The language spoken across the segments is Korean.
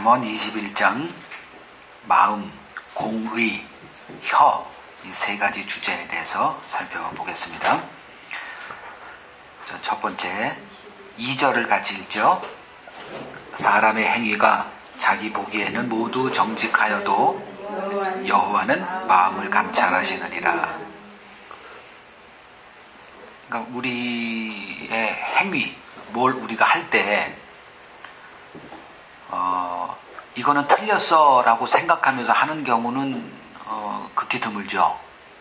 잠언 21장 마음, 공의, 혀, 이 세 가지 주제에 대해서 살펴보겠습니다. 첫 번째 2절을 같이 읽죠. 사람의 행위가 자기 보기에는 모두 정직하여도 여호와는 마음을 감찰하시느니라. 그러니까 우리의 행위, 뭘 우리가 할 때 이거는 틀렸어 라고 생각하면서 하는 경우는 극히 드물죠.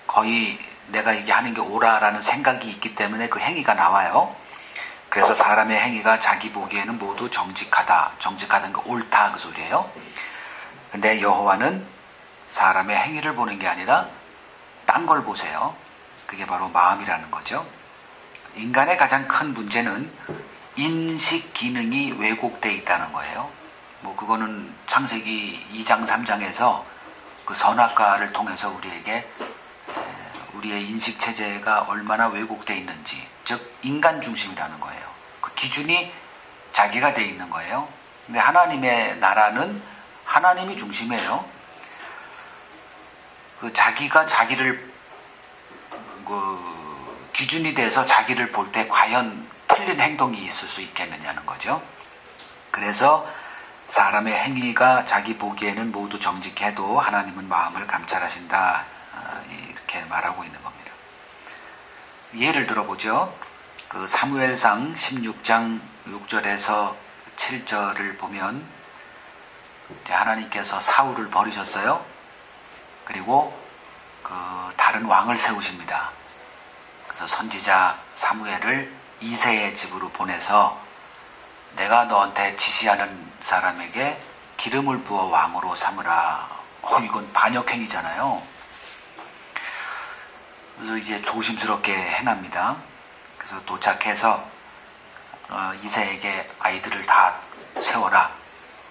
거의 내가 이게 하는 게 옳아라는 생각이 있기 때문에 그 행위가 나와요. 그래서 사람의 행위가 자기 보기에는 모두 정직하다. 정직하다는 거 옳다 그 소리예요. 근데 여호와는 사람의 행위를 보는 게 아니라 딴 걸 보세요. 그게 바로 마음이라는 거죠. 인간의 가장 큰 문제는 인식 기능이 왜곡되어 있다는 거예요. 그거는 창세기 2장 3장에서 그 선악과를 통해서 우리에게 우리의 인식 체제가 얼마나 왜곡되어 있는지, 즉 인간 중심이라는 거예요. 그 기준이 자기가 되어 있는 거예요. 근데 하나님의 나라는 하나님이 중심이에요. 그 자기가 자기를 기준이 돼서 자기를 볼 때 과연 틀린 행동이 있을 수 있겠느냐는 거죠. 그래서 사람의 행위가 자기 보기에는 모두 정직해도 하나님은 마음을 감찰하신다. 이렇게 말하고 있는 겁니다. 예를 들어보죠. 그 사무엘상 16장 6절에서 7절을 보면 이제 하나님께서 사울을 버리셨어요. 그리고 그 다른 왕을 세우십니다. 그래서 선지자 사무엘을 이새의 집으로 보내서 내가 너한테 지시하는 사람에게 기름을 부어 왕으로 삼으라. 이건 반역행위잖아요. 그래서 이제 조심스럽게 행합니다. 그래서 도착해서 이새에게 아이들을 다 세워라.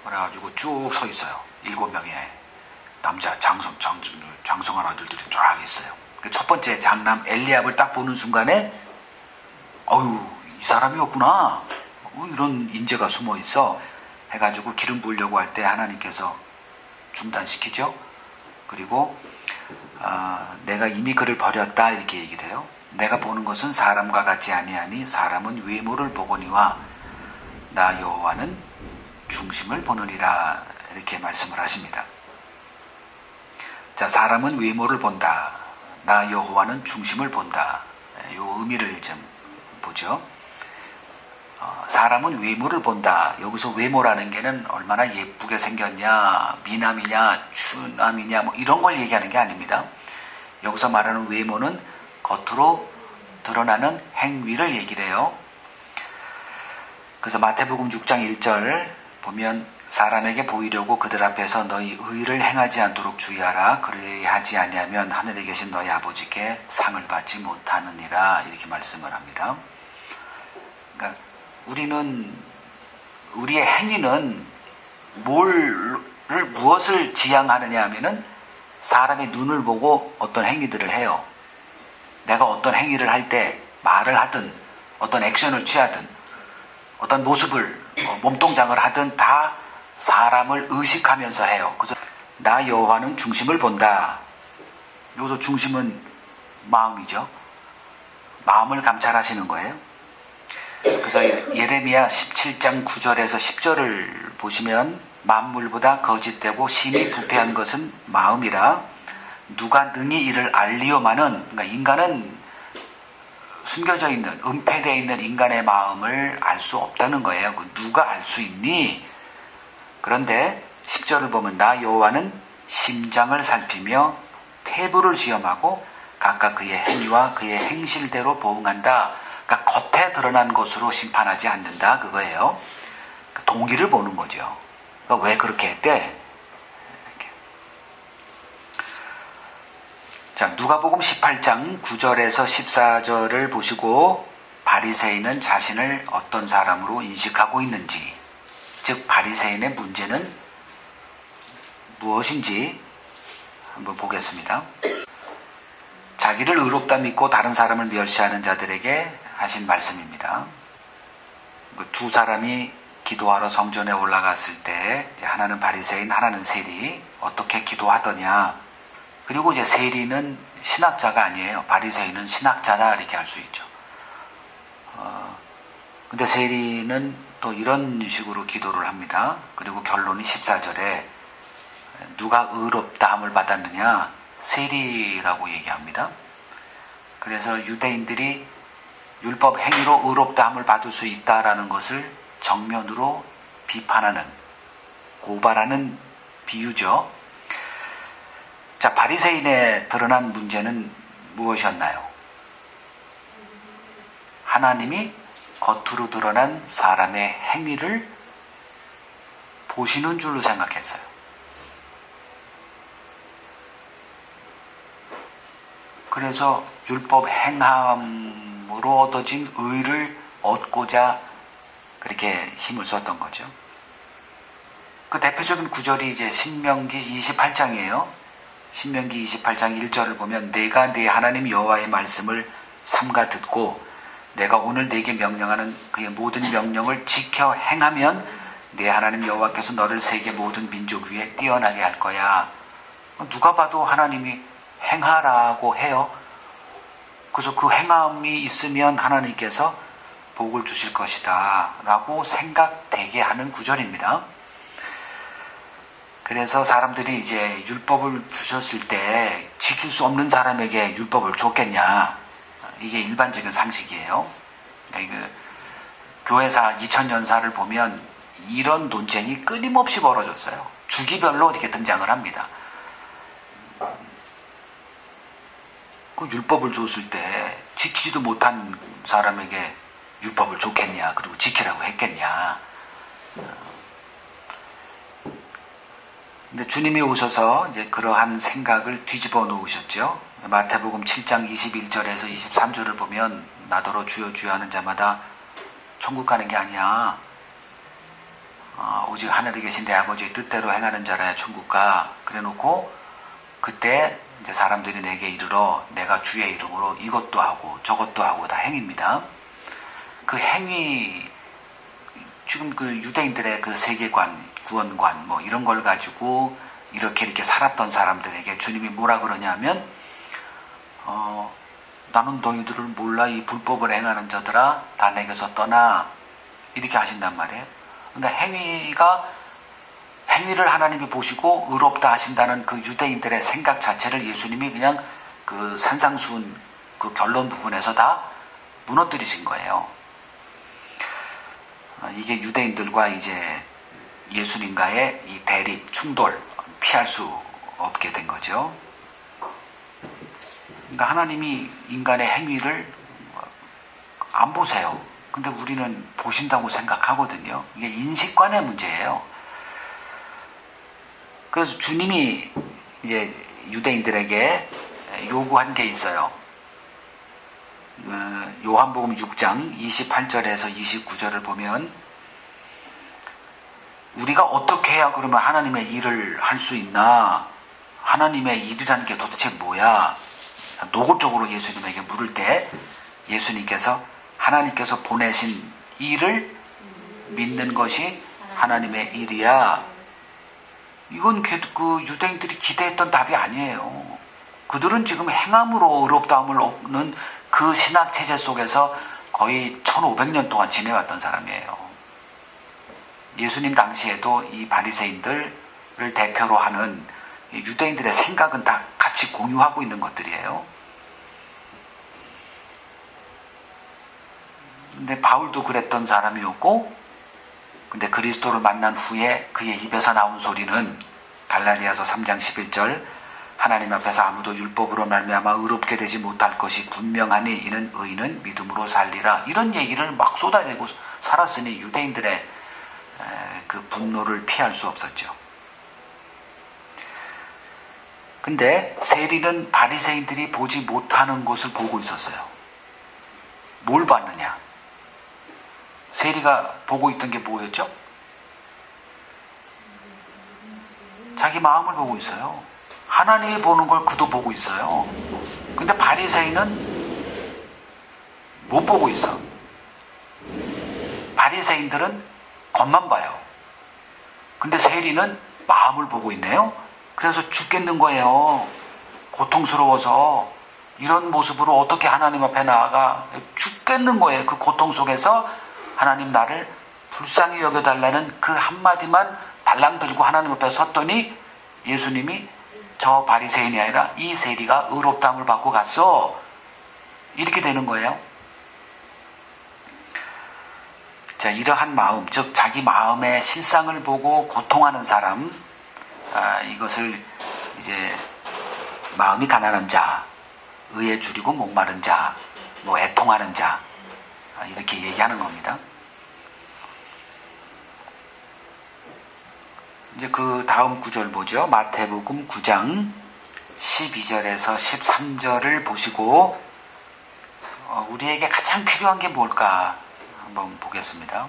그래가지고 쭉 서 있어요. 7명의 남자 장성한 아들들이 쫙 있어요. 첫 번째 장남 엘리압을 딱 보는 순간에 이 사람이었구나. 이런 인재가 숨어 있어 해가지고 기름 부으려고 할 때 하나님께서 중단시키죠. 그리고 내가 이미 그를 버렸다 이렇게 얘기를 해요. 내가 보는 것은 사람과 같지 아니하니 사람은 외모를 보거니와 나 여호와는 중심을 보느니라 이렇게 말씀을 하십니다. 자, 사람은 외모를 본다. 나 여호와는 중심을 본다. 이 의미를 좀 보죠. 사람은 외모를 본다. 여기서 외모라는 게는 얼마나 예쁘게 생겼냐, 미남이냐, 추남이냐 이런 걸 얘기하는 게 아닙니다. 여기서 말하는 외모는 겉으로 드러나는 행위를 얘기를 해요. 그래서 마태복음 6장 1절 보면 사람에게 보이려고 그들 앞에서 너희 의를 행하지 않도록 주의하라. 그래야하지 아니하면 하늘에 계신 너희 아버지께 상을 받지 못하느니라 이렇게 말씀을 합니다. 그러니까 우리의 행위는 무엇을 지향하느냐 하면은 사람의 눈을 보고 어떤 행위들을 해요. 내가 어떤 행위를 할 때 말을 하든 어떤 액션을 취하든 어떤 모습을 몸동작을 하든 다 사람을 의식하면서 해요. 그래서 나 여호와는 중심을 본다. 여기서 중심은 마음이죠. 마음을 감찰하시는 거예요. 그래서 예레미야 17장 9절에서 10절을 보시면 만물보다 거짓되고 심히 부패한 것은 마음이라 누가 능히 이를 알리오마는, 그러니까 인간은 숨겨져 있는 은폐되어 있는 인간의 마음을 알 수 없다는 거예요. 누가 알 수 있니? 그런데 10절을 보면 나 여호와는 심장을 살피며 폐부를 시험하고 각각 그의 행위와 그의 행실대로 보응한다. 그러니까 겉에 드러난 것으로 심판하지 않는다 그거예요. 동기를 보는 거죠. 그러니까 왜 그렇게 했대? 이렇게. 자, 누가복음 18장 9절에서 14절을 보시고 바리새인은 자신을 어떤 사람으로 인식하고 있는지, 즉 바리새인의 문제는 무엇인지 한번 보겠습니다. 자기를 의롭다 믿고 다른 사람을 멸시하는 자들에게 하신 말씀입니다. 두 사람이 기도하러 성전에 올라갔을 때 하나는 바리새인, 하나는 세리 어떻게 기도하더냐. 그리고 이제 세리는 신학자가 아니에요. 바리새인은 신학자다 이렇게 할 수 있죠. 근데 세리는 또 이런 식으로 기도를 합니다. 그리고 결론이 14절에 누가 의롭다함을 받았느냐? 세리라고 얘기합니다. 그래서 유대인들이 율법 행위로 의롭다함을 받을 수 있다라는 것을 정면으로 비판하는, 고발하는 비유죠. 자, 바리새인에 드러난 문제는 무엇이었나요? 하나님이 겉으로 드러난 사람의 행위를 보시는 줄로 생각했어요. 그래서 율법 행함으로 얻어진 의를 얻고자 그렇게 힘을 썼던 거죠. 그 대표적인 구절이 이제 신명기 28장이에요. 신명기 28장 1절을 보면 내가 네 하나님 여호와의 말씀을 삼가 듣고 내가 오늘 네게 명령하는 그의 모든 명령을 지켜 행하면 네 하나님 여호와께서 너를 세계 모든 민족 위에 뛰어나게 할 거야. 누가 봐도 하나님이 행하라고 해요. 그래서 그 행함이 있으면 하나님께서 복을 주실 것이다 라고 생각되게 하는 구절입니다. 그래서 사람들이 이제 율법을 주셨을 때 지킬 수 없는 사람에게 율법을 줬겠냐, 이게 일반적인 상식이에요. 그러니까 교회사 2000년사를 보면 이런 논쟁이 끊임없이 벌어졌어요. 주기별로 이렇게 등장을 합니다. 그 율법을 줬을 때 지키지도 못한 사람에게 율법을 줬겠냐, 그리고 지키라고 했겠냐. 근데 주님이 오셔서 이제 그러한 생각을 뒤집어 놓으셨죠. 마태복음 7장 21절에서 23절을 보면 나더러 주여 주여 하는 자마다 천국 가는 게 아니야. 오직 하늘에 계신 내 아버지의 뜻대로 행하는 자라야 천국 가. 그래 놓고 그때 이제 사람들이 내게 이르러 내가 주의 이름으로 이것도 하고 저것도 하고 다 행입니다. 그 행위, 지금 그 유대인들의 그 세계관, 구원관 뭐 이런 걸 가지고 이렇게 살았던 사람들에게 주님이 뭐라 그러냐면 나는 너희들을 몰라 이 불법을 행하는 자들아 다 내게서 떠나, 이렇게 하신단 말이에요. 그러니까 행위를 하나님이 보시고 의롭다 하신다는 그 유대인들의 생각 자체를 예수님이 그냥 그 산상수훈 그 결론 부분에서 다 무너뜨리신 거예요. 이게 유대인들과 이제 예수님과의 이 대립, 충돌, 피할 수 없게 된 거죠. 그러니까 하나님이 인간의 행위를 안 보세요. 근데 우리는 보신다고 생각하거든요. 이게 인식관의 문제예요. 그래서 주님이 이제 유대인들에게 요구한 게 있어요. 요한복음 6장 28절에서 29절을 보면 우리가 어떻게 해야 그러면 하나님의 일을 할 수 있나? 하나님의 일이라는 게 도대체 뭐야? 노골적으로 예수님에게 물을 때 예수님께서 하나님께서 보내신 일을 믿는 것이 하나님의 일이야. 이건 그 유대인들이 기대했던 답이 아니에요. 그들은 지금 행함으로 의롭다함을 얻는 그 신학 체제 속에서 거의 1500년 동안 지내왔던 사람이에요. 예수님 당시에도 이 바리새인들을 대표로 하는 유대인들의 생각은 다 같이 공유하고 있는 것들이에요. 근데 바울도 그랬던 사람이었고, 근데 그리스도를 만난 후에 그의 입에서 나온 소리는 갈라디아서 3장 11절 하나님 앞에서 아무도 율법으로 말미암아 의롭게 되지 못할 것이 분명하니 이는 의인은 믿음으로 살리라, 이런 얘기를 막 쏟아내고 살았으니 유대인들의 그 분노를 피할 수 없었죠. 근데 세리는 바리새인들이 보지 못하는 것을 보고 있었어요. 뭘 봤느냐? 세리가 보고 있던 게 뭐였죠? 자기 마음을 보고 있어요. 하나님이 보는 걸 그도 보고 있어요. 근데 바리새인은 못 보고 있어. 바리새인들은 겉만 봐요. 근데 세리는 마음을 보고 있네요. 그래서 죽겠는 거예요. 고통스러워서. 이런 모습으로 어떻게 하나님 앞에 나아가 죽겠는 거예요. 그 고통 속에서 하나님 나를 불쌍히 여겨달라는 그 한마디만 달랑 들고 하나님 앞에 섰더니 예수님이 저 바리새인이 아니라 이 세리가 의롭다함을 받고 갔어. 이렇게 되는 거예요. 자, 이러한 마음, 즉 자기 마음의 실상을 보고 고통하는 사람, 이것을 이제 마음이 가난한 자, 의에 줄이고 목마른 자, 뭐 애통하는 자, 이렇게 얘기하는 겁니다. 이제 그 다음 구절 보죠. 마태복음 9장 12절에서 13절을 보시고 우리에게 가장 필요한 게 뭘까 한번 보겠습니다.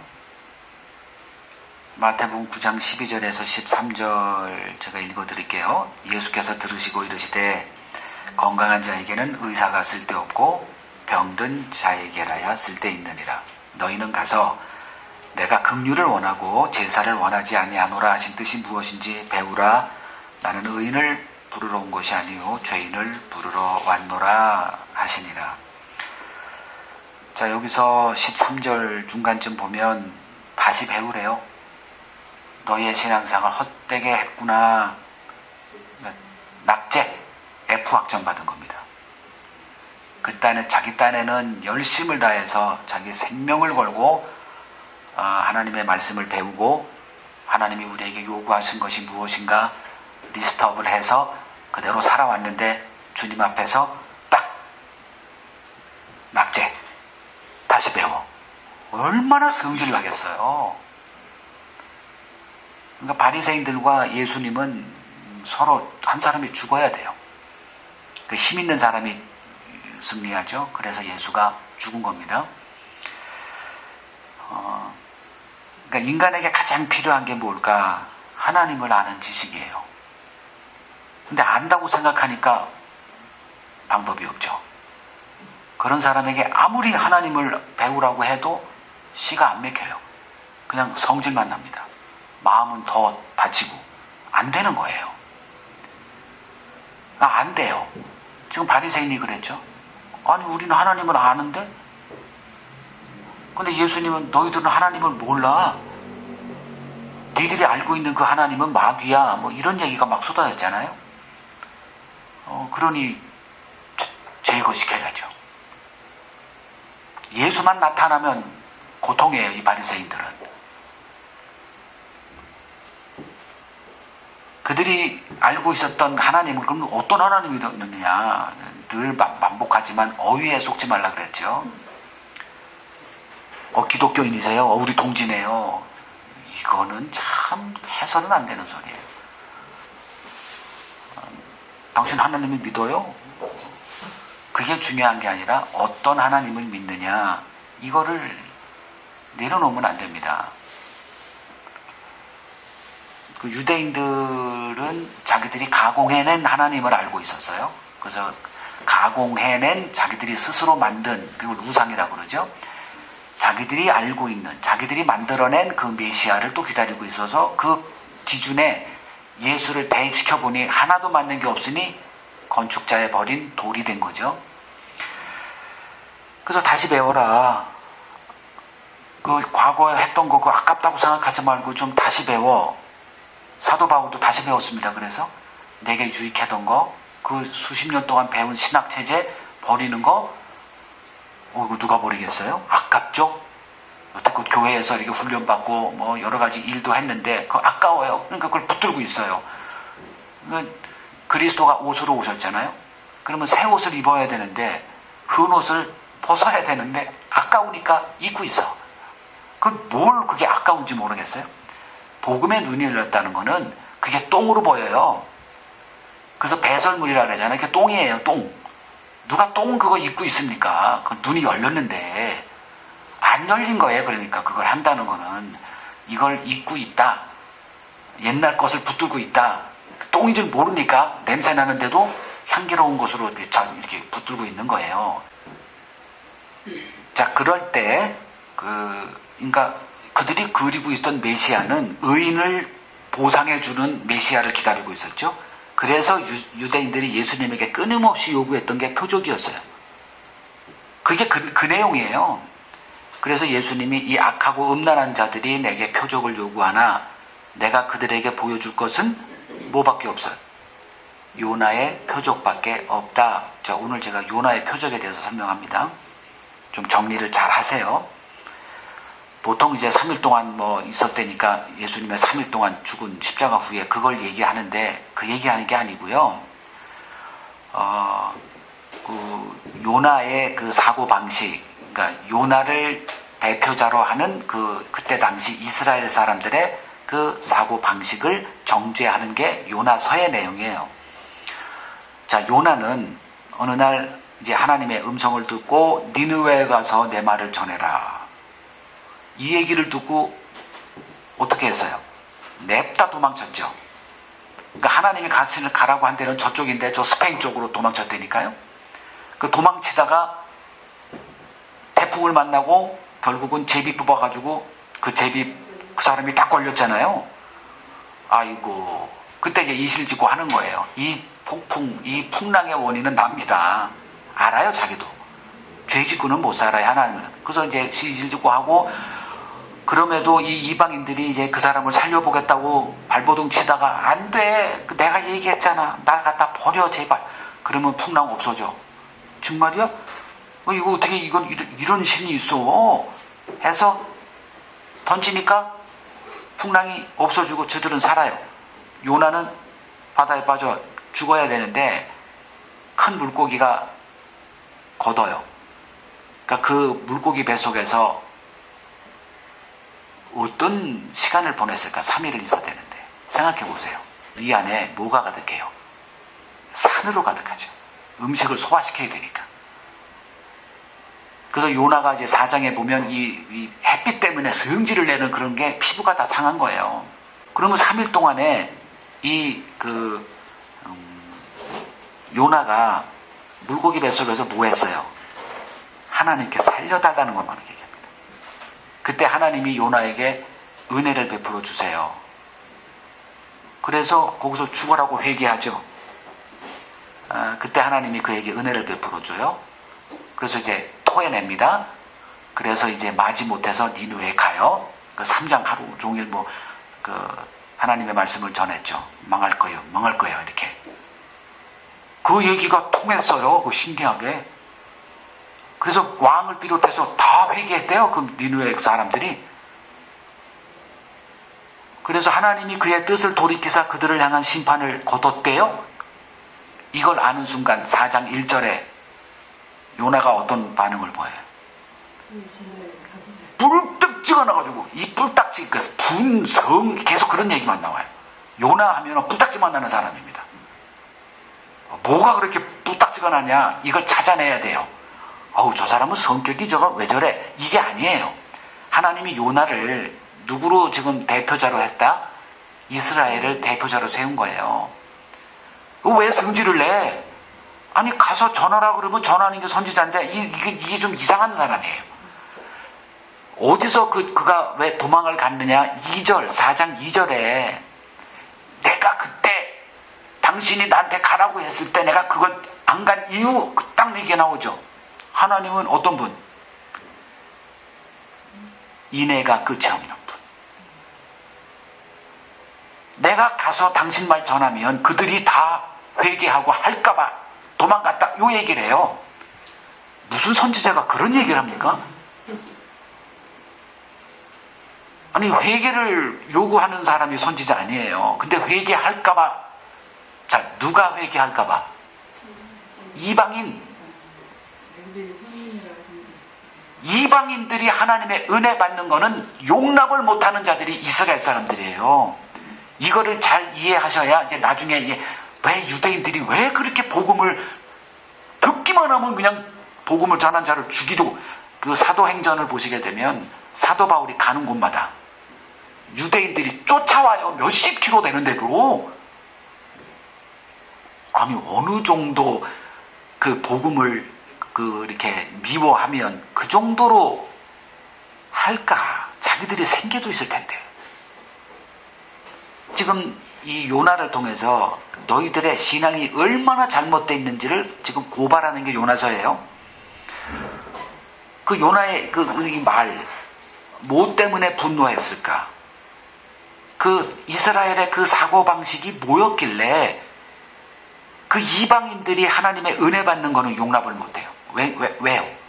마태복음 9장 12절에서 13절 제가 읽어드릴게요. 예수께서 들으시고 이르시되 건강한 자에게는 의사가 쓸데없고 병든 자에게라야 쓸데있느니라. 너희는 가서 내가 긍휼을 원하고 제사를 원하지 아니하노라 하신 뜻이 무엇인지 배우라. 나는 의인을 부르러 온 것이 아니요 죄인을 부르러 왔노라 하시니라. 자, 여기서 13절 중간쯤 보면 다시 배우래요. 너희의 신앙생활 헛되게 했구나. 낙제, F학점 받은 겁니다. 그 딴에 자기 딴에는 열심을 다해서 자기 생명을 걸고 하나님의 말씀을 배우고 하나님이 우리에게 요구하신 것이 무엇인가 리스트업을 해서 그대로 살아왔는데 주님 앞에서 딱 낙제, 다시 배워. 얼마나 성질이 가겠어요. 그러니까 바리새인들과 예수님은 서로 한 사람이 죽어야 돼요. 그 힘 있는 사람이 승리하죠. 그래서 예수가 죽은 겁니다. 그러니까 인간에게 가장 필요한 게 뭘까? 하나님을 아는 지식이에요. 근데 안다고 생각하니까 방법이 없죠. 그런 사람에게 아무리 하나님을 배우라고 해도 씨가 안 맥혀요. 그냥 성질만 납니다. 마음은 더 다치고 안 되는 거예요. 안 돼요. 지금 바리새인이 그랬죠. 아니 우리는 하나님을 아는데 근데 예수님은 너희들은 하나님을 몰라. 너희들이 알고 있는 그 하나님은 마귀야. 뭐 이런 얘기가 막 쏟아졌잖아요. 그러니 제거시켜야죠. 예수만 나타나면 고통이에요. 이 바리새인들은. 그들이 알고 있었던 하나님은 그럼 어떤 하나님이었느냐. 늘 반복하지만 어휘에 속지 말라 그랬죠. 기독교인이세요? 우리 동지네요. 이거는 참 해서는 안 되는 소리예요. 당신 하나님을 믿어요? 그게 중요한 게 아니라 어떤 하나님을 믿느냐 이거를 내려놓으면 안 됩니다. 그 유대인들은 자기들이 가공해낸 하나님을 알고 있었어요. 그래서 가공해낸 자기들이 스스로 만든 그걸 우상이라고 그러죠. 자기들이 알고 있는 자기들이 만들어낸 그 메시아를 또 기다리고 있어서 그 기준에 예수를 대입시켜 보니 하나도 맞는 게 없으니 건축자에 버린 돌이 된 거죠. 그래서 다시 배워라. 그 과거에 했던 거 그거 아깝다고 생각하지 말고 좀 다시 배워. 사도 바울도 다시 배웠습니다. 그래서 내게 유익하던 거, 그 수십 년 동안 배운 신학 체제 버리는 거, 이거 누가 버리겠어요? 아깝죠? 여태껏 교회에서 이렇게 훈련받고 뭐 여러 가지 일도 했는데 그거 아까워요. 그러니까 그걸 붙들고 있어요. 그리스도가 옷으로 오셨잖아요. 그러면 새 옷을 입어야 되는데 흠 옷을 벗어야 되는데 아까우니까 입고 있어. 그게 아까운지 모르겠어요. 복음에 눈이 열렸다는 거는 그게 똥으로 보여요. 그래서 배설물이라 그러잖아요. 그게 똥이에요. 똥. 누가 똥 그거 입고 있습니까? 그 눈이 열렸는데 안 열린 거예요. 그러니까 그걸 한다는 거는 이걸 입고 있다. 옛날 것을 붙들고 있다. 똥인 줄 모르니까 냄새 나는데도 향기로운 것으로 이렇게 붙들고 있는 거예요. 자, 그럴 때 그러니까 그들이 그리고 있던 메시아는 의인을 보상해주는 메시아를 기다리고 있었죠. 그래서 유대인들이 예수님에게 끊임없이 요구했던 게 표적이었어요. 그게 그 내용이에요. 그래서 예수님이 이 악하고 음란한 자들이 내게 표적을 요구하나 내가 그들에게 보여줄 것은 뭐밖에 없어요? 요나의 표적밖에 없다. 자, 오늘 제가 요나의 표적에 대해서 설명합니다. 좀 정리를 잘 하세요. 보통 이제 3일 동안 뭐 있었다니까 예수님의 3일 동안 죽은 십자가 후에 그걸 얘기하는데 그 얘기하는 게 아니고요. 그 요나의 그 사고 방식, 그러니까 요나를 대표자로 하는 그때 당시 이스라엘 사람들의 그 사고 방식을 정죄하는 게 요나서의 내용이에요. 자, 요나는 어느 날 이제 하나님의 음성을 듣고 니느웨에 가서 내 말을 전해라. 이 얘기를 듣고 어떻게 했어요? 냅다 도망쳤죠. 그러니까 하나님이 가라고 한 데는 저쪽인데 저 스페인 쪽으로 도망쳤다니까요. 그 도망치다가 태풍을 만나고 결국은 제비 뽑아가지고 그 사람이 딱 걸렸잖아요. 아이고, 그때 이제 이실직고 하는 거예요. 이 풍랑의 원인은 납니다. 알아요, 자기도. 죄 짓고는 못 살아요, 하나님은. 그래서 이제 이실직고 하고, 그럼에도 이 이방인들이 이제 그 사람을 살려보겠다고 발버둥 치다가 안 돼. 내가 얘기했잖아. 날 갖다 버려, 제발. 그러면 풍랑 없어져. 정말이야? 이거 어떻게 이런 신이 있어? 해서 던지니까 풍랑이 없어지고 저들은 살아요. 요나는 바다에 빠져 죽어야 되는데 큰 물고기가 걷어요. 그러니까 그 물고기 뱃속에서 어떤 시간을 보냈을까? 3일을 있어야 되는데 생각해 보세요. 이 안에 뭐가 가득해요? 산으로 가득하죠. 음식을 소화시켜야 되니까. 그래서 요나가 이제 4장에 보면 이 햇빛 때문에 성질을 내는 그런 게 피부가 다 상한 거예요. 그러면 3일 동안에 요나가 물고기 뱃속에서 뭐 했어요? 하나님께 살려달라는 것만 얘기합니다. 그때 하나님이 요나에게 은혜를 베풀어 주세요. 그래서 거기서 죽어라고 회개하죠. 그때 하나님이 그에게 은혜를 베풀어 줘요. 그래서 이제 토해냅니다. 그래서 이제 마지 못해서 니느웨에 가요. 그 3장 하루 종일 하나님의 말씀을 전했죠. 망할 거예요, 이렇게. 그 얘기가 통했어요. 그 신기하게. 그래서 왕을 비롯해서 다 회개했대요. 그 니느웨 사람들이. 그래서 하나님이 그의 뜻을 돌이키사 그들을 향한 심판을 거뒀대요. 이걸 아는 순간 4장 1절에 요나가 어떤 반응을 보여요? 뿔떡 찍어놔가지고 이 뿔딱지, 분성 계속 그런 얘기만 나와요. 요나 하면 뿔딱지만 나는 사람입니다. 뭐가 그렇게 뿔딱지가 나냐? 이걸 찾아내야 돼요. 저 사람은 성격이 왜 저래? 이게 아니에요. 하나님이 요나를 누구로 지금 대표자로 했다? 이스라엘을 대표자로 세운 거예요. 왜 성질을 내? 아니, 가서 전하라 그러면 전하는 게 선지자인데 이게 좀 이상한 사람이에요. 어디서 그가 왜 도망을 갔느냐? 4장 2절에 내가 그때 당신이 나한테 가라고 했을 때 내가 그걸 안 간 이유 딱 얘기가 나오죠. 하나님은 어떤 분? 인애가 끝이 없는 분. 내가 가서 당신 말 전하면 그들이 다 회개하고 할까봐 도망갔다, 요 얘기를 해요. 무슨 선지자가 그런 얘기를 합니까? 아니, 회개를 요구하는 사람이 선지자 아니에요. 근데 회개할까봐, 자, 누가 회개할까봐? 이방인들이 하나님의 은혜 받는 거는 용납을 못하는 자들이 이스라엘 사람들이에요. 이거를 잘 이해하셔야 이제 나중에 왜 유대인들이 왜 그렇게 복음을 듣기만 하면 그냥 복음을 전한 자를 죽이도, 그 사도행전을 보시게 되면 사도 바울이 가는 곳마다 유대인들이 쫓아와요. 몇십 킬로 되는데도. 아니, 어느 정도 그 복음을 이렇게 미워하면 그 정도로 할까? 자기들이 생겨도 있을 텐데. 지금 이 요나를 통해서 너희들의 신앙이 얼마나 잘못되어 있는지를 지금 고발하는 게 요나서예요. 그 요나의 이 말, 뭐 때문에 분노했을까? 그 이스라엘의 그 사고방식이 뭐였길래 그 이방인들이 하나님의 은혜 받는 거는 용납을 못해요. 왜요?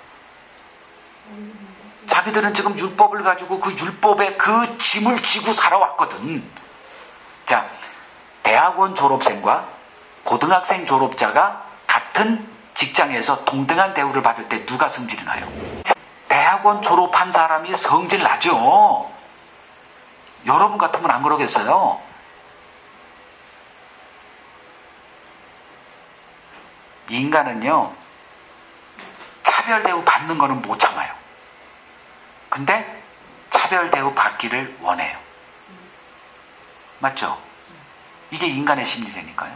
자기들은 지금 율법을 가지고 그 율법의 그 짐을 지고 살아왔거든. 자, 대학원 졸업생과 고등학생 졸업자가 같은 직장에서 동등한 대우를 받을 때 누가 성질이 나요? 대학원 졸업한 사람이 성질 나죠. 여러분 같으면 안 그러겠어요? 인간은요, 차별 대우 받는 거는 못 참아요. 근데 차별 대우 받기를 원해요. 맞죠? 이게 인간의 심리라니까요.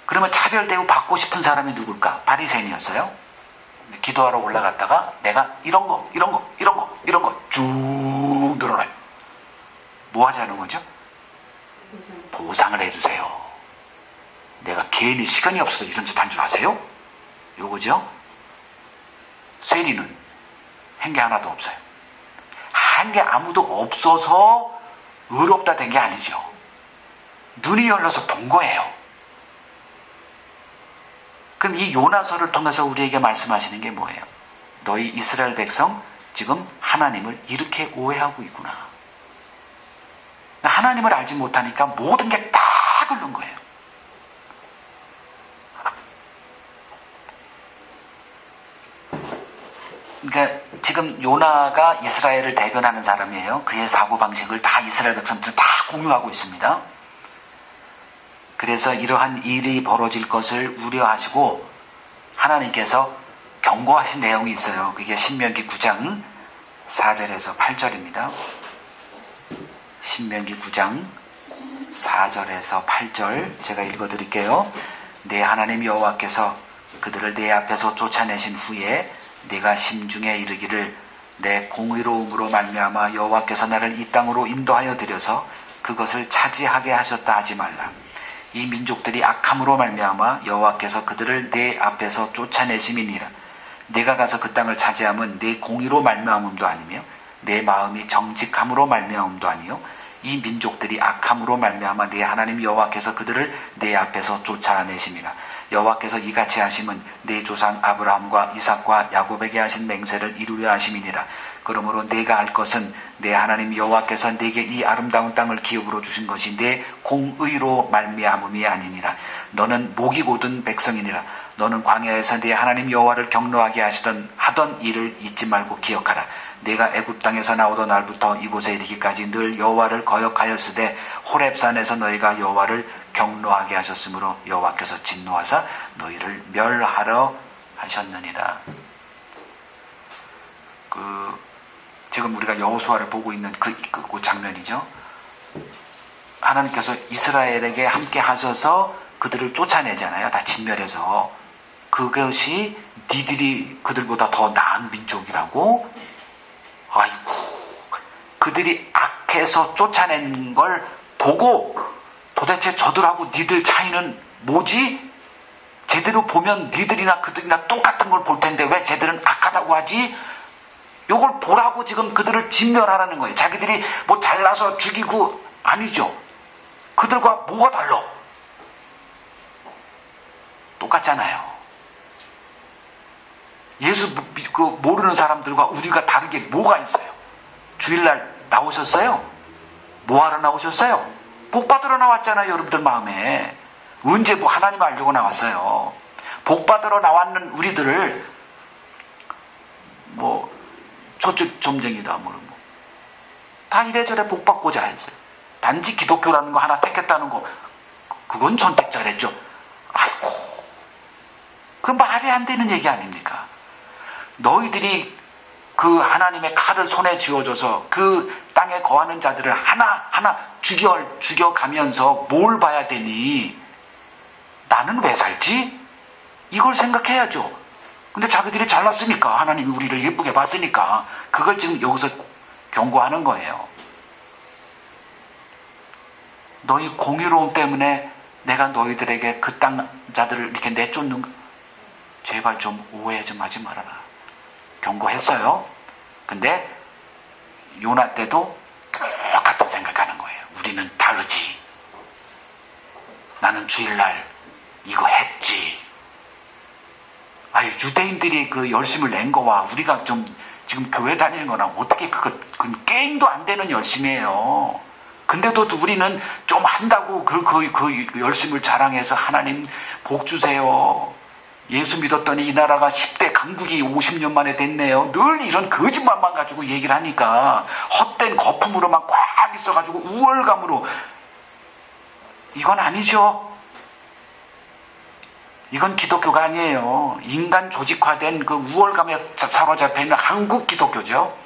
그러면 차별 대우 받고 싶은 사람이 누굴까? 바리새인이었어요. 기도하러 올라갔다가 내가 이런 거 쭉 늘어나요. 뭐 하자는 거죠? 보상을 해주세요. 내가 괜히 시간이 없어서 이런 짓 한 줄 아세요? 요거죠? 쇠리는 한 게 하나도 없어요. 한 게 아무도 없어서 의롭다 된 게 아니죠. 눈이 열려서 본 거예요. 그럼 이 요나서를 통해서 우리에게 말씀하시는 게 뭐예요? 너희 이스라엘 백성 지금 하나님을 이렇게 오해하고 있구나. 하나님을 알지 못하니까 모든 게 다 긁는 거예요. 그러니까 지금 요나가 이스라엘을 대변하는 사람이에요. 그의 사고방식을 다 이스라엘 백성들은 다 공유하고 있습니다. 그래서 이러한 일이 벌어질 것을 우려하시고 하나님께서 경고하신 내용이 있어요. 그게 신명기 9장 4절에서 8절입니다. 신명기 9장 4절에서 8절 제가 읽어드릴게요. 내 하나님 여호와께서 그들을 내 앞에서 쫓아내신 후에 네가 심중에 이르기를 내 공의로움으로 말미암아 여호와께서 나를 이 땅으로 인도하여 들여서 그것을 차지하게 하셨다 하지 말라. 이 민족들이 악함으로 말미암아 여호와께서 그들을 내 앞에서 쫓아내심이니라. 네가 가서 그 땅을 차지함은 내 공의로 말미암음도 아니며 내 마음이 정직함으로 말미암음도 아니요 이 민족들이 악함으로 말미암아 네 하나님 여호와께서 그들을 내 앞에서 쫓아내심이라. 여호와께서 이같이 하심은 네 조상 아브라함과 이삭과 야곱에게 하신 맹세를 이루려 하심이니라. 그러므로 네가 알 것은 내 하나님 여호와께서 네게 이 아름다운 땅을 기업으로 주신 것이 내 공의로 말미암음이 아니니라. 너는 목이 곧은 백성이니라. 너는 광야에서 네 하나님 여호와를 경노하게 하던 일을 잊지 말고 기억하라. 내가 애굽 땅에서 나오던 날부터 이곳에 이르기까지 늘 여호와를 거역하였으되 호렙산에서 너희가 여호와를 경노하게 하셨으므로 여호와께서 진노하사 너희를 멸하러 하셨느니라. 지금 우리가 여호수아를 보고 있는 그 장면이죠. 하나님께서 이스라엘에게 함께 하셔서 그들을 쫓아내잖아요. 다 진멸해서. 그것이 니들이 그들보다 더 나은 민족이라고. 아이고, 그들이 악해서 쫓아낸 걸 보고 도대체 저들하고 니들 차이는 뭐지? 제대로 보면 니들이나 그들이나 똑같은 걸 볼 텐데 왜 쟤들은 악하다고 하지? 요걸 보라고 지금 그들을 진멸하라는 거예요. 자기들이 뭐 잘나서 죽이고 아니죠. 그들과 뭐가 달라? 똑같잖아요. 예수 모르는 사람들과 우리가 다르게 뭐가 있어요? 주일날 나오셨어요? 뭐하러 나오셨어요? 복 받으러 나왔잖아요. 여러분들 마음에. 언제 뭐 하나님 알려고 나왔어요? 복 받으러 나왔는 우리들을 뭐 저쪽 점쟁이다 다 이래저래 복 받고자 했어요. 단지 기독교라는 거 하나 택했다는 거 그건 선택 잘했죠. 아이고, 그 말이 안 되는 얘기 아닙니까? 너희들이 그 하나님의 칼을 손에 쥐어줘서 그 땅에 거하는 자들을 하나하나 죽여가면서 뭘 봐야 되니? 나는 왜 살지? 이걸 생각해야죠. 근데 자기들이 잘났으니까, 하나님이 우리를 예쁘게 봤으니까 그걸 지금 여기서 경고하는 거예요. 너희 공의로움 때문에 내가 너희들에게 그 땅 자들을 이렇게 내쫓는, 제발 좀 오해 좀 하지 말아라. 경고했어요. 근데 요나 때도 똑같은 생각하는 거예요. 우리는 다르지. 나는 주일날 이거 했지. 아유, 유대인들이 그 열심을 낸 거와 우리가 좀 지금 교회 다니는 거랑 어떻게 그건 게임도 안 되는 열심이에요. 근데도 우리는 좀 한다고 그 열심을 자랑해서 하나님 복 주세요. 예수 믿었더니 이 나라가 10대 강국이 50년 만에 됐네요. 늘 이런 거짓말만 가지고 얘기를 하니까 헛된 거품으로만 꽉 있어가지고 우월감으로, 이건 아니죠. 이건 기독교가 아니에요. 인간 조직화된 그 우월감에 사로잡혀 있는 한국 기독교죠.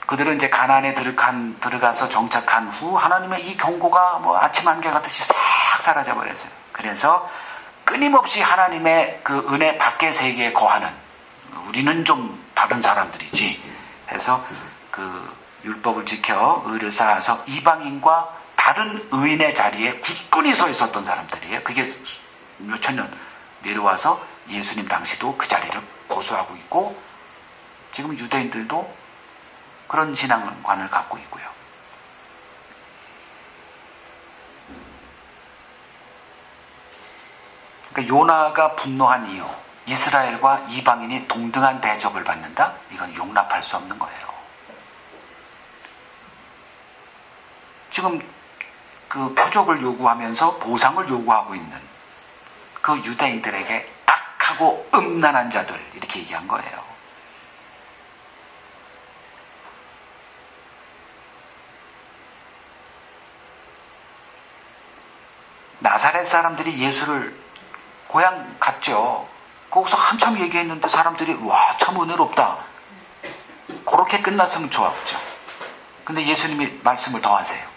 그들은 이제 가나안에 들어가서 정착한 후 하나님의 이 경고가 뭐 아침 안개 같듯이 싹 사라져 버렸어요. 그래서 끊임없이 하나님의 그 은혜 밖의 세계에 거하는, 우리는 좀 다른 사람들이지 해서 그 율법을 지켜 의를 쌓아서 이방인과 다른 의인의 자리에 굳건히 서 있었던 사람들이에요. 그게 몇천 년 내려와서 예수님 당시도 그 자리를 고수하고 있고, 지금 유대인들도 그런 신앙관을 갖고 있고요. 그러니까 요나가 분노한 이유, 이스라엘과 이방인이 동등한 대접을 받는다? 이건 용납할 수 없는 거예요. 지금 그 표적을 요구하면서 보상을 요구하고 있는 그 유대인들에게 악하고 음란한 자들, 이렇게 얘기한 거예요. 나사렛 사람들이 예수를 고향 갔죠. 거기서 한참 얘기했는데 사람들이 와, 참 은혜롭다, 그렇게 끝났으면 좋았죠. 근데 예수님이 말씀을 더 하세요.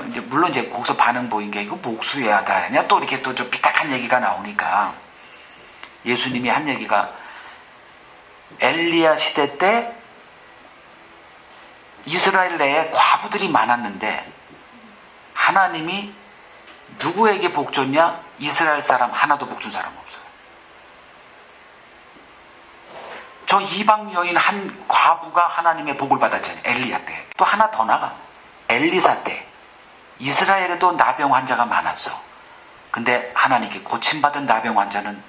이제 물론 이제 거기서 반응 보인 게 이거 목수해야다 하냐, 또 이렇게 또 좀 삐딱한 얘기가 나오니까 예수님이 한 얘기가, 엘리야 시대 때 이스라엘 내에 과부들이 많았는데 하나님이 누구에게 복 줬냐? 이스라엘 사람 하나도 복 준 사람 없어요. 저 이방 여인 한 과부가 하나님의 복을 받았잖아요. 엘리야 때. 또 하나 더 나가. 엘리사 때. 이스라엘에도 나병 환자가 많았어. 근데 하나님께 고침받은 나병 환자는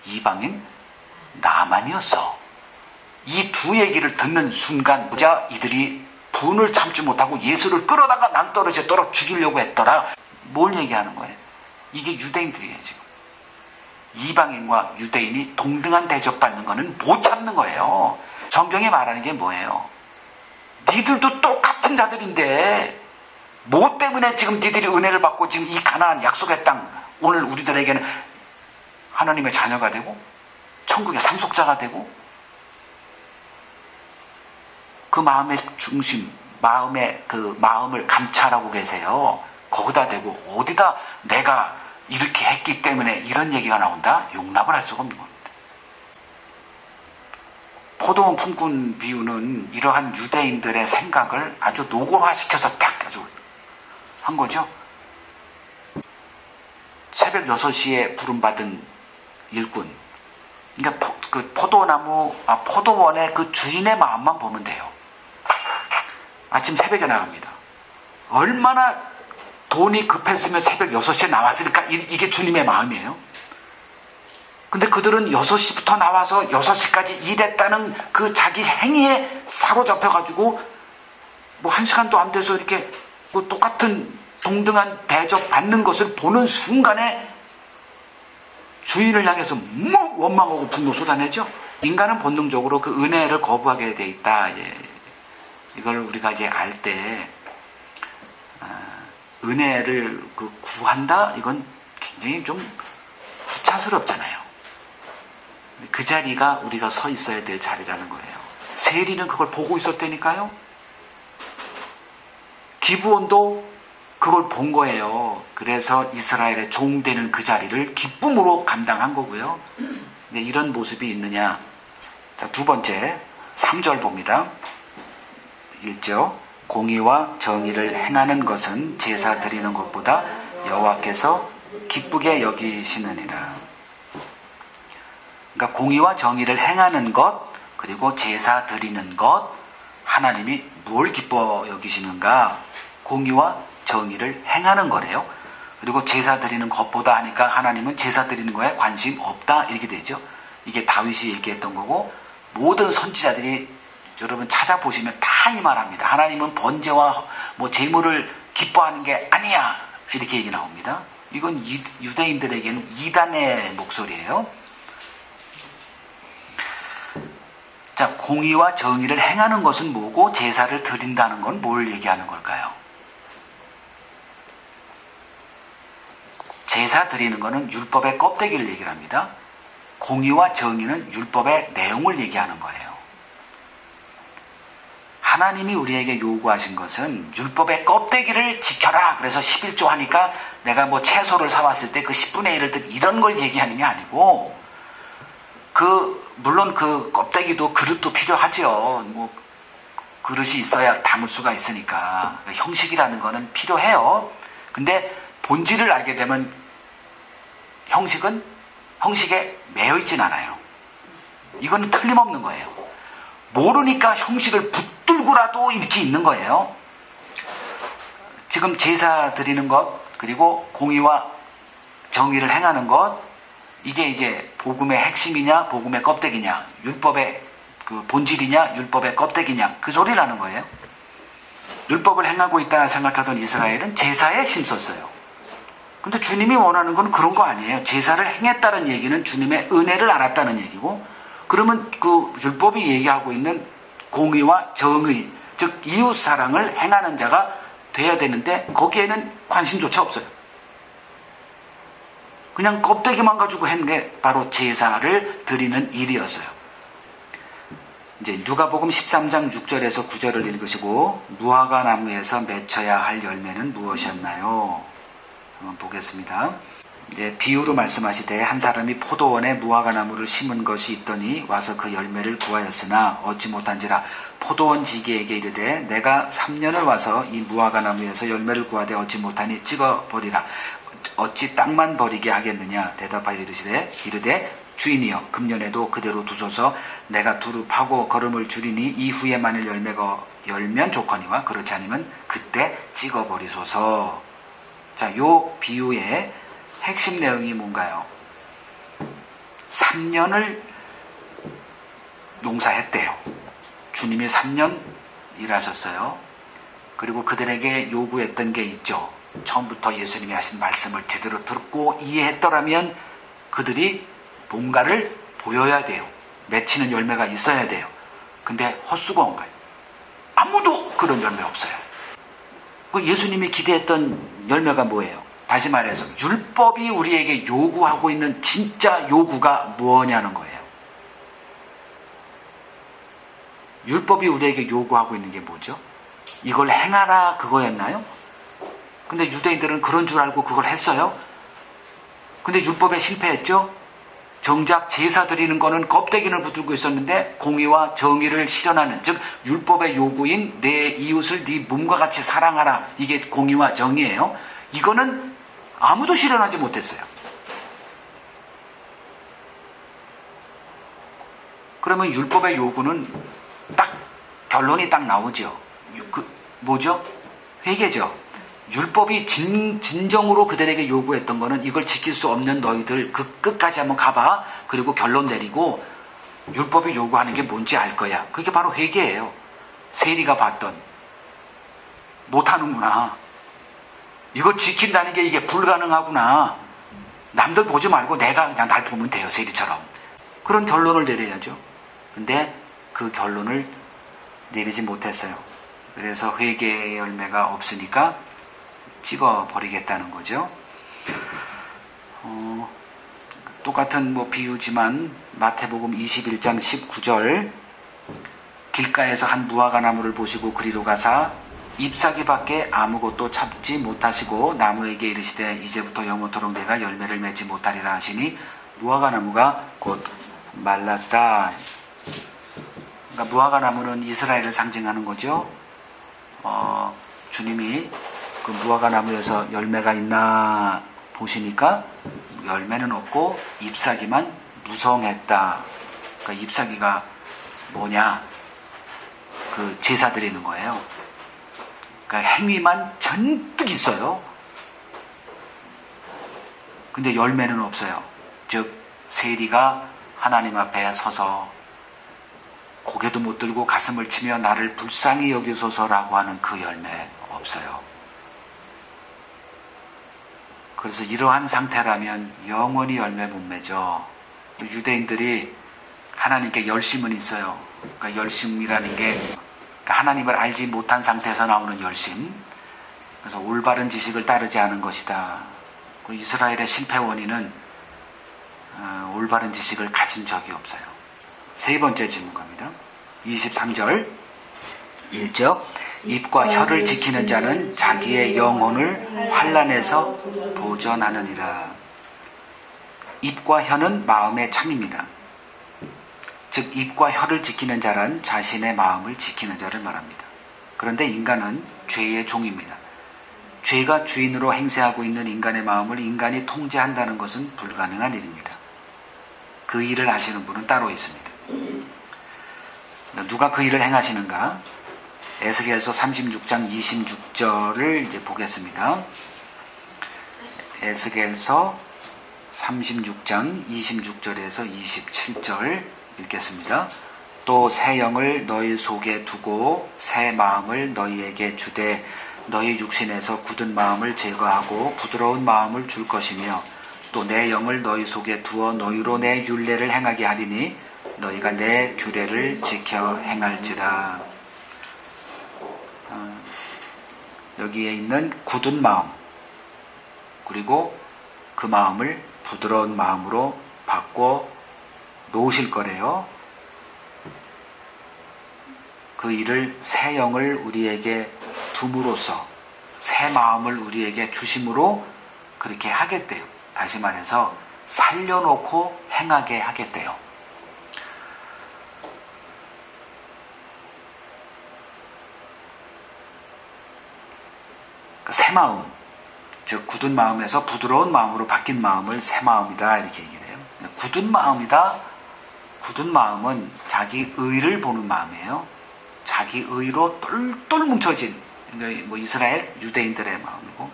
이방인 나만이었어. 이 두 얘기를 듣는 순간 보자, 이들이 분을 참지 못하고 예수를 끌어다가 낭떠러지에 떨어 죽이려고 했더라. 뭘 얘기하는 거예요? 이게 유대인들이에요. 지금 이방인과 유대인이 동등한 대접받는 거는 못 참는 거예요. 성경이 말하는 게 뭐예요? 니들도 똑같은 자들인데 뭐 때문에 지금 니들이 은혜를 받고 지금 이 가나안 약속의 땅, 오늘 우리들에게는 하나님의 자녀가 되고 천국의 상속자가 되고, 그 마음의 중심, 마음의 그 마음을 감찰하고 계세요. 거기다 대고 어디다 내가 이렇게 했기 때문에 이런 얘기가 나온다? 용납을 할 수가 없는 겁니다. 포도원 품꾼 비유는 이러한 유대인들의 생각을 아주 노골화시켜서 딱 아주 한 거죠. 새벽 6시에 부름받은 일꾼. 그러니까 그 포도원의 그 주인의 마음만 보면 돼요. 아침 새벽에 나갑니다. 얼마나 돈이 급했으면 새벽 6시에 나왔을까? 이게 주님의 마음이에요. 근데 그들은 6시부터 나와서 6시까지 일했다는 그 자기 행위에 사로잡혀가지고 뭐 1시간도 안 돼서 이렇게 뭐 똑같은 동등한 대접 받는 것을 보는 순간에 주인을 향해서 뭐 원망하고 분노 쏟아내죠. 인간은 본능적으로 그 은혜를 거부하게 돼 있다. 이걸 우리가 이제 알 때 은혜를 구한다? 이건 굉장히 좀 구차스럽잖아요. 그 자리가 우리가 서 있어야 될 자리라는 거예요. 세리는 그걸 보고 있었다니까요. 기브온도 그 그걸 본 거예요. 그래서 이스라엘의 종 되는 그 자리를 기쁨으로 감당한 거고요. 네, 이런 모습이 있느냐. 자, 두 번째 3절 봅니다. 1절 공의와 정의를 행하는 것은 제사 드리는 것보다 여호와께서 기쁘게 여기시느니라. 그러니까 공의와 정의를 행하는 것, 그리고 제사 드리는 것, 하나님이 뭘 기뻐 여기시는가? 공의와 정의를 행하는 거래요. 그리고 제사 드리는 것보다 하니까 하나님은 제사 드리는 거에 관심 없다 이렇게 되죠. 이게 다윗이 얘기했던 거고, 모든 선지자들이 여러분 찾아보시면 다 이 말합니다. 하나님은 번제와 뭐 제물을 기뻐하는 게 아니야 이렇게 얘기 나옵니다. 이건 유대인들에게는 이단의 목소리예요. 자, 공의와 정의를 행하는 것은 뭐고 제사를 드린다는 건 뭘 얘기하는 걸까요? 제사 드리는 것은 율법의 껍데기를 얘기를 합니다. 공의와 정의는 율법의 내용을 얘기하는 거예요. 하나님이 우리에게 요구하신 것은 율법의 껍데기를 지켜라. 그래서 11조 하니까 내가 뭐 채소를 사왔을 때 그 10분의 1을 이런 걸 얘기하는 게 아니고, 물론 그 껍데기도 그릇도 필요하죠. 뭐 그릇이 있어야 담을 수가 있으니까 형식이라는 거는 필요해요. 근데 본질을 알게 되면 형식에 매여 있진 않아요. 이거는 틀림없는 거예요. 모르니까 형식을 붙들고라도 이렇게 있는 거예요. 지금 제사 드리는 것, 그리고 공의와 정의를 행하는 것, 이게 이제 복음의 핵심이냐, 복음의 껍데기냐, 율법의 그 본질이냐, 율법의 껍데기냐, 그 소리라는 거예요. 율법을 행하고 있다 생각하던 이스라엘은 제사에 힘썼어요. 근데 주님이 원하는 건 그런 거 아니에요. 제사를 행했다는 얘기는 주님의 은혜를 알았다는 얘기고, 그러면 그 율법이 얘기하고 있는 공의와 정의, 즉 이웃 사랑을 행하는 자가 돼야 되는데 거기에는 관심조차 없어요. 그냥 껍데기만 가지고 한 게 바로 제사를 드리는 일이었어요. 이제 누가복음 13장 6절에서 9절을 읽으시고, 무화과 나무에서 맺혀야 할 열매는 무엇이었나요? 한번 보겠습니다. 이제 비유로 말씀하시되 한 사람이 포도원에 무화과 나무를 심은 것이 있더니 와서 그 열매를 구하였으나 얻지 못한지라. 포도원 지기에게 이르되 내가 3년을 와서 이 무화과 나무에서 열매를 구하되 얻지 못하니 찍어버리라. 어찌 땅만 버리게 하겠느냐? 대답하여 이르되 주인이여 금년에도 그대로 두소서. 내가 두루 파고 거름을 줄이니 이후에 만일 열매가 열면 좋거니와 그렇지 않으면 그때 찍어버리소서. 자, 요 비유의 핵심 내용이 뭔가요? 3년을 농사했대요. 주님이 3년 일하셨어요. 그리고 그들에게 요구했던 게 있죠. 처음부터 예수님이 하신 말씀을 제대로 듣고 이해했더라면 그들이 뭔가를 보여야 돼요. 맺히는 열매가 있어야 돼요. 근데 헛수고한 거예요. 아무도 그런 열매 없어요. 예수님이 기대했던 열매가 뭐예요? 다시 말해서 율법이 우리에게 요구하고 있는 진짜 요구가 뭐냐는 거예요. 율법이 우리에게 요구하고 있는 게 뭐죠? 이걸 행하라 그거였나요? 근데 유대인들은 그런 줄 알고 그걸 했어요. 근데 율법에 실패했죠. 정작 제사 드리는 거는 껍데기를 붙들고 있었는데 공의와 정의를 실현하는, 즉 율법의 요구인 내 이웃을 네 몸과 같이 사랑하라, 이게 공의와 정의예요. 이거는 아무도 실현하지 못했어요. 그러면 율법의 요구는 결론이 딱 나오죠. 뭐죠? 회개죠. 율법이 진정으로 그들에게 요구했던 거는 이걸 지킬 수 없는 너희들 그 끝까지 한번 가봐. 그리고 결론 내리고 율법이 요구하는 게 뭔지 알 거야. 그게 바로 회개예요. 세리가 봤던, 못하는구나. 이걸 지킨다는 게 이게 불가능하구나. 남들 보지 말고 내가 그냥 날 보면 돼요. 세리처럼. 그런 결론을 내려야죠. 근데 그 결론을 내리지 못했어요. 그래서 회개의 열매가 없으니까 찍어버리겠다는 거죠. 똑같은 비유지만 마태복음 21장 19절 길가에서 한 무화과 나무를 보시고 그리로 가사 잎사귀밖에 아무것도 참지 못하시고 나무에게 이르시되 이제부터 영원토록 내가 열매를 맺지 못하리라 하시니 무화과 나무가 곧 말랐다. 그러니까 무화과 나무는 이스라엘을 상징하는 거죠. 주님이 그 무화과 나무에서 열매가 있나 보시니까 열매는 없고 잎사귀만 무성했다. 그러니까 잎사귀가 뭐냐? 그 제사 드리는 거예요. 그러니까 행위만 잔뜩 있어요. 근데 열매는 없어요. 즉 세리가 하나님 앞에 서서 고개도 못 들고 가슴을 치며 나를 불쌍히 여기소서라고 하는 그 열매 없어요. 그래서 이러한 상태라면 영원히 열매 못 맺어. 유대인들이 하나님께 열심은 있어요. 그러니까 열심이라는 게 하나님을 알지 못한 상태에서 나오는 열심. 그래서 올바른 지식을 따르지 않은 것이다. 이스라엘의 실패 원인은 올바른 지식을 가진 적이 없어요. 세 번째 질문 갑니다. 23절 1절 입과 혀를 지키는 자는 자기의 영혼을 환난에서 보전하느니라. 입과 혀는 마음의 창입니다. 즉 입과 혀를 지키는 자란 자신의 마음을 지키는 자를 말합니다. 그런데 인간은 죄의 종입니다. 죄가 주인으로 행세하고 있는 인간의 마음을 인간이 통제한다는 것은 불가능한 일입니다. 그 일을 하시는 분은 따로 있습니다. 누가 그 일을 행하시는가? 에스겔서 36장 26절을 이제 보겠습니다. 에스겔서 36장 26절에서 27절 읽겠습니다. 또 새 영을 너희 속에 두고 새 마음을 너희에게 주되 너희 육신에서 굳은 마음을 제거하고 부드러운 마음을 줄 것이며 또 내 영을 너희 속에 두어 너희로 내 율례를 행하게 하리니 너희가 내 규례를 지켜 행할지라. 여기에 있는 굳은 마음 그리고 그 마음을 부드러운 마음으로 바꿔 놓으실 거래요. 그 일을 새 영을 우리에게 둠으로써 새 마음을 우리에게 주심으로 그렇게 하겠대요. 다시 말해서 살려놓고 행하게 하겠대요. 새 마음, 즉 굳은 마음에서 부드러운 마음으로 바뀐 마음을 새 마음이다 이렇게 얘기를 해요. 굳은 마음이다. 굳은 마음은 자기 의를 보는 마음이에요. 자기 의로 똘똘 뭉쳐진 뭐 이스라엘 유대인들의 마음이고,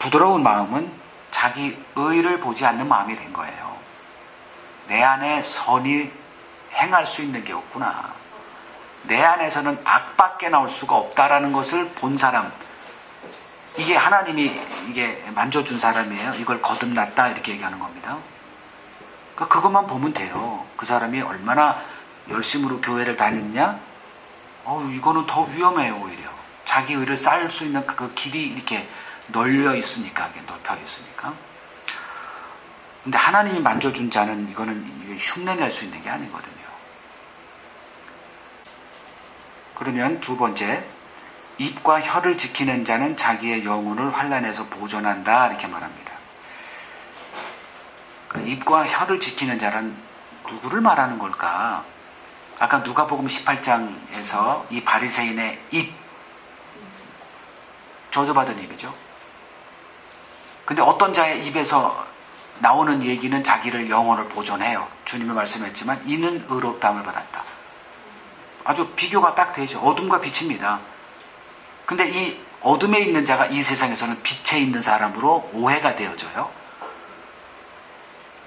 부드러운 마음은 자기 의를 보지 않는 마음이 된 거예요. 내 안에 선이 행할 수 있는 게 없구나. 내 안에서는 악밖에 나올 수가 없다라는 것을 본 사람, 이게 하나님이 이게 만져준 사람이에요. 이걸 거듭났다 이렇게 얘기하는 겁니다. 그것만 보면 돼요. 그 사람이 얼마나 열심으로 교회를 다녔냐? 이거는 더 위험해요. 오히려 자기 의를 쌓을 수 있는 그 길이 이렇게 널려 있으니까, 이게 넓혀 있으니까. 근데 하나님이 만져준 자는 이거는 흉내낼 수 있는 게 아니거든요. 그러면 두 번째, 입과 혀를 지키는 자는 자기의 영혼을 환난에서 보존한다 이렇게 말합니다. 입과 혀를 지키는 자는 누구를 말하는 걸까? 아까 누가복음 18장에서 이 바리새인의 입, 저주받은 입이죠. 근데 어떤 자의 입에서 나오는 얘기는 자기를 영혼을 보존해요. 주님이 말씀했지만 이는 의롭다함을 받았다. 아주 비교가 딱 되죠. 어둠과 빛입니다. 근데 이 어둠에 있는 자가 이 세상에서는 빛에 있는 사람으로 오해가 되어져요.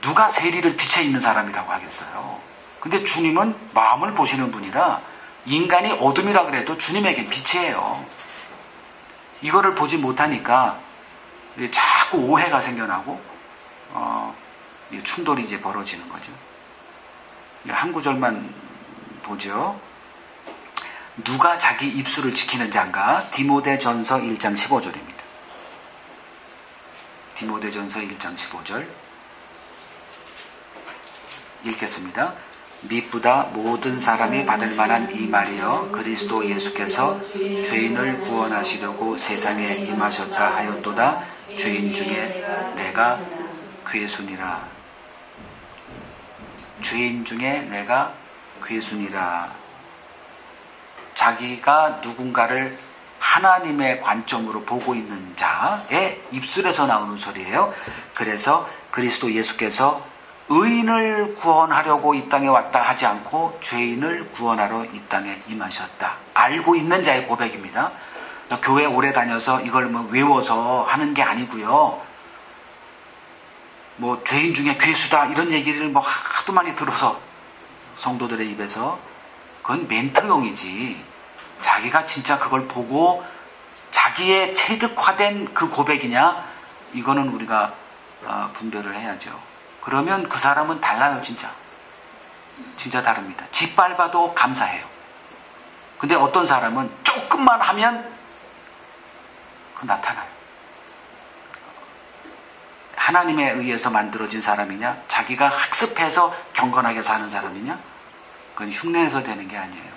누가 세리를 빛에 있는 사람이라고 하겠어요. 근데 주님은 마음을 보시는 분이라 인간이 어둠이라 그래도 주님에겐 빛이에요. 이거를 보지 못하니까 자꾸 오해가 생겨나고 충돌이 이제 벌어지는 거죠. 한 구절만 보죠. 누가 자기 입술을 지키는 자인가? 디모데전서 1장 15절입니다. 디모데전서 1장 15절 읽겠습니다. 미쁘다 모든 사람이 받을 만한 이 말이여 그리스도 예수께서 죄인을 구원하시려고 세상에 임하셨다 하였도다. 죄인 중에 내가 괴순이라. 죄인 중에 내가 괴순이라. 자기가 누군가를 하나님의 관점으로 보고 있는 자의 입술에서 나오는 소리예요. 그래서 그리스도 예수께서 의인을 구원하려고 이 땅에 왔다 하지 않고 죄인을 구원하러 이 땅에 임하셨다. 알고 있는 자의 고백입니다. 교회 오래 다녀서 이걸 뭐 외워서 하는 게 아니고요. 뭐 죄인 중에 괴수다 이런 얘기를 뭐 하도 많이 들어서 성도들의 입에서 그건 멘트용이지. 자기가 진짜 그걸 보고 자기의 체득화된 그 고백이냐? 이거는 우리가 분별을 해야죠. 그러면 그 사람은 달라요, 진짜. 진짜 다릅니다. 짓밟아도 감사해요. 근데 어떤 사람은 조금만 하면 그 나타나요. 하나님에 의해서 만들어진 사람이냐? 자기가 학습해서 경건하게 사는 사람이냐? 그건 흉내에서 되는 게 아니에요.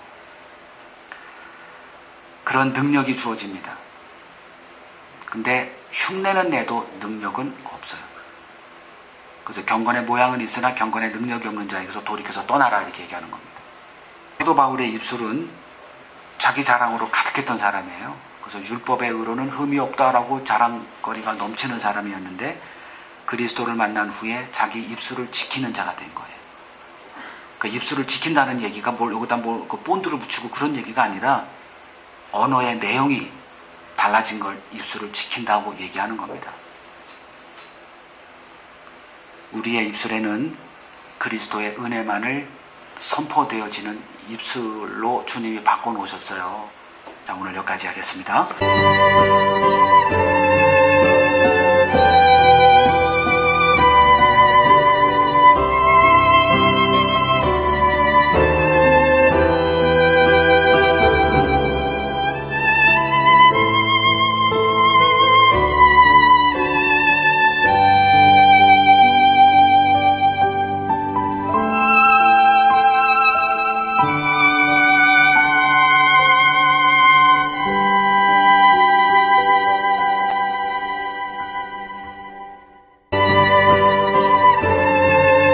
그런 능력이 주어집니다. 근데 흉내는 내도 능력은 없어요. 그래서 경건의 모양은 있으나 경건의 능력이 없는 자에게서 돌이켜서 떠나라 이렇게 얘기하는 겁니다. 사도 바울의 입술은 자기 자랑으로 가득했던 사람이에요. 그래서 율법의 의로는 흠이 없다라고 자랑거리가 넘치는 사람이었는데 그리스도를 만난 후에 자기 입술을 지키는 자가 된 거예요. 그 입술을 지킨다는 얘기가 여기다 그 본드를 붙이고 그런 얘기가 아니라 언어의 내용이 달라진 걸 입술을 지킨다고 얘기하는 겁니다. 우리의 입술에는 그리스도의 은혜만을 선포되어지는 입술로 주님이 바꿔놓으셨어요. 자, 오늘 여기까지 하겠습니다.